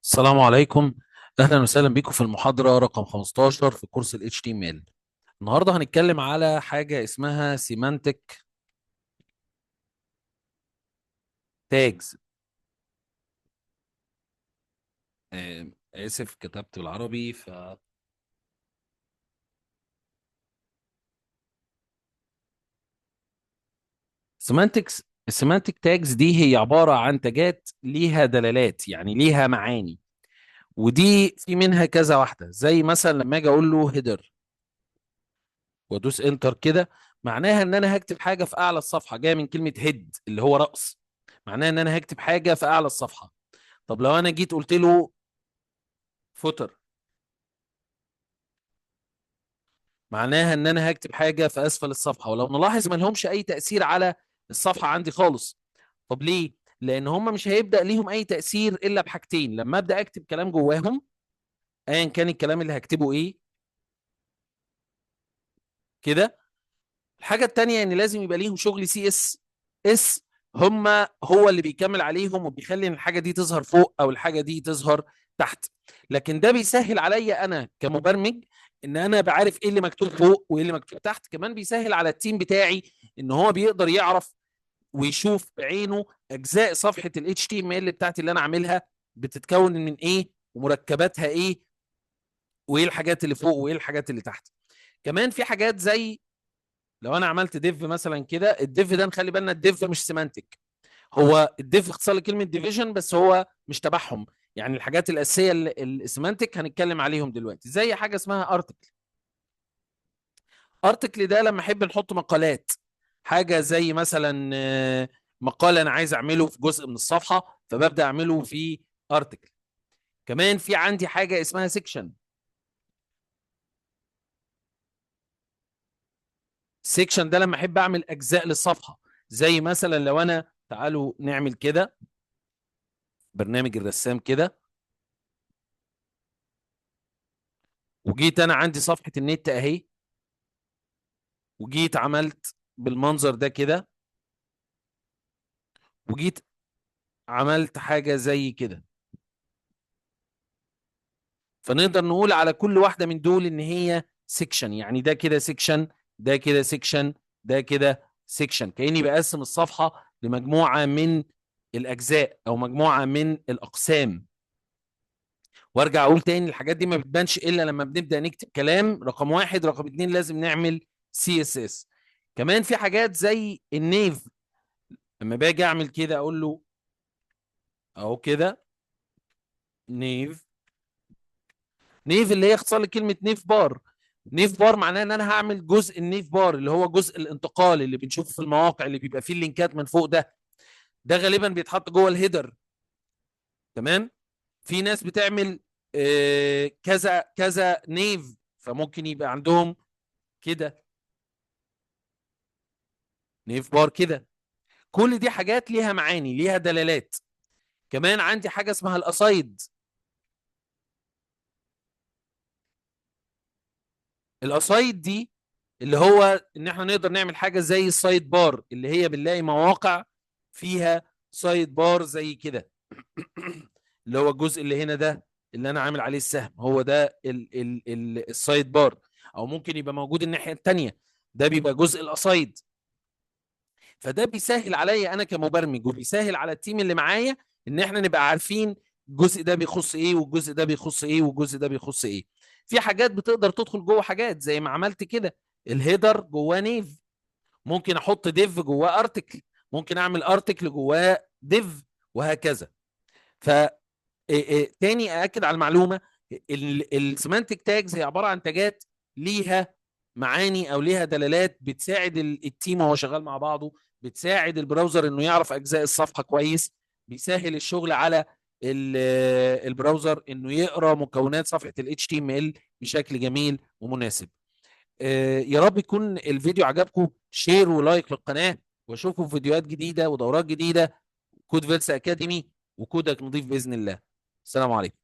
السلام عليكم. اهلا وسهلا بكم في المحاضرة رقم 15 في كورس ال HTML. النهاردة هنتكلم على حاجة اسمها سيمانتك تاجز. اسف كتبت بالعربي. سيمانتكس السيمانتك تاجز دي هي عبارة عن تاجات ليها دلالات، يعني ليها معاني. ودي في منها كذا واحدة، زي مثلا لما اجي اقول له هيدر وادوس انتر كده، معناها ان انا هكتب حاجة في اعلى الصفحة، جاية من كلمة هيد اللي هو رأس. معناها ان انا هكتب حاجة في اعلى الصفحة. طب لو انا جيت قلت له فوتر، معناها ان انا هكتب حاجه في اسفل الصفحه. ولو نلاحظ ما لهمش اي تاثير على الصفحه عندي خالص. طب ليه؟ لان هم مش هيبدا ليهم اي تاثير الا بحاجتين لما ابدا اكتب كلام جواهم، ايا كان الكلام اللي هكتبه ايه كده. الحاجه التانيه ان لازم يبقى ليهم شغل CSS. هم هو اللي بيكمل عليهم وبيخلي ان الحاجه دي تظهر فوق او الحاجه دي تظهر تحت. لكن ده بيسهل عليا انا كمبرمج ان انا بعرف ايه اللي مكتوب فوق وايه اللي مكتوب تحت. كمان بيسهل على التيم بتاعي ان هو بيقدر يعرف ويشوف بعينه اجزاء صفحه ال HTML بتاعتي اللي انا عاملها بتتكون من ايه ومركباتها ايه، وايه الحاجات اللي فوق وايه الحاجات اللي تحت. كمان في حاجات زي لو انا عملت ديف مثلا كده، الديف ده نخلي بالنا الديف مش سيمانتك. هو الديف اختصار لكلمه ديفيجن، بس هو مش تبعهم. يعني الحاجات الاساسيه السيمانتك هنتكلم عليهم دلوقتي، زي حاجه اسمها ارتكل. ارتكل ده لما احب نحط مقالات، حاجه زي مثلا مقال انا عايز اعمله في جزء من الصفحه فببدا اعمله في ارتكل. كمان في عندي حاجه اسمها سيكشن. سيكشن ده لما احب اعمل اجزاء للصفحه، زي مثلا لو انا تعالوا نعمل كده برنامج الرسام كده، وجيت انا عندي صفحه النت اهي، وجيت عملت بالمنظر ده كده، وجيت عملت حاجه زي كده. فنقدر نقول على كل واحده من دول ان هي سيكشن. يعني ده كده سيكشن، ده كده سيكشن، ده كده سيكشن. كاني بقسم الصفحه لمجموعه من الاجزاء او مجموعه من الاقسام. وارجع اقول تاني الحاجات دي ما بتبانش الا لما بنبدا نكتب كلام. رقم واحد، رقم اتنين لازم نعمل CSS. كمان في حاجات زي النيف. لما باجي اعمل كده اقول له اهو كده نيف. نيف اللي هي اختصار لكلمه نيف بار. نيف بار معناه ان انا هعمل جزء النيف بار اللي هو جزء الانتقال اللي بنشوفه في المواقع اللي بيبقى فيه اللينكات من فوق ده. ده غالبا بيتحط جوه الهيدر. تمام. في ناس بتعمل كذا كذا نيف، فممكن يبقى عندهم كده نيف بار كده. كل دي حاجات ليها معاني، ليها دلالات. كمان عندي حاجه اسمها الاسايد. الاسايد دي اللي هو ان احنا نقدر نعمل حاجه زي السايد بار، اللي هي بنلاقي مواقع فيها سايد بار زي كده. اللي هو الجزء اللي هنا ده اللي انا عامل عليه السهم، هو ده السايد بار. او ممكن يبقى موجود الناحيه التانيه، ده بيبقى جزء الاسايد. فده بيسهل عليا انا كمبرمج وبيسهل على التيم اللي معايا ان احنا نبقى عارفين الجزء ده بيخص ايه والجزء ده بيخص ايه والجزء ده بيخص ايه. في حاجات بتقدر تدخل جوه حاجات زي ما عملت كده. الهيدر جواه نيف، ممكن احط ديف جواه ارتكل، ممكن اعمل ارتكل جواه ديف، وهكذا. ف تاني ااكد على المعلومه، السيمانتك تاجز هي عباره عن تاجات ليها معاني او ليها دلالات بتساعد التيم وهو شغال مع بعضه، بتساعد البراوزر انه يعرف اجزاء الصفحه كويس، بيسهل الشغل على البراوزر انه يقرا مكونات صفحه ال HTML بشكل جميل ومناسب. يا رب يكون الفيديو عجبكم. شير ولايك للقناه، واشوفكم في فيديوهات جديده ودورات جديده. كود فيرس اكاديمي وكودك نضيف باذن الله. السلام عليكم.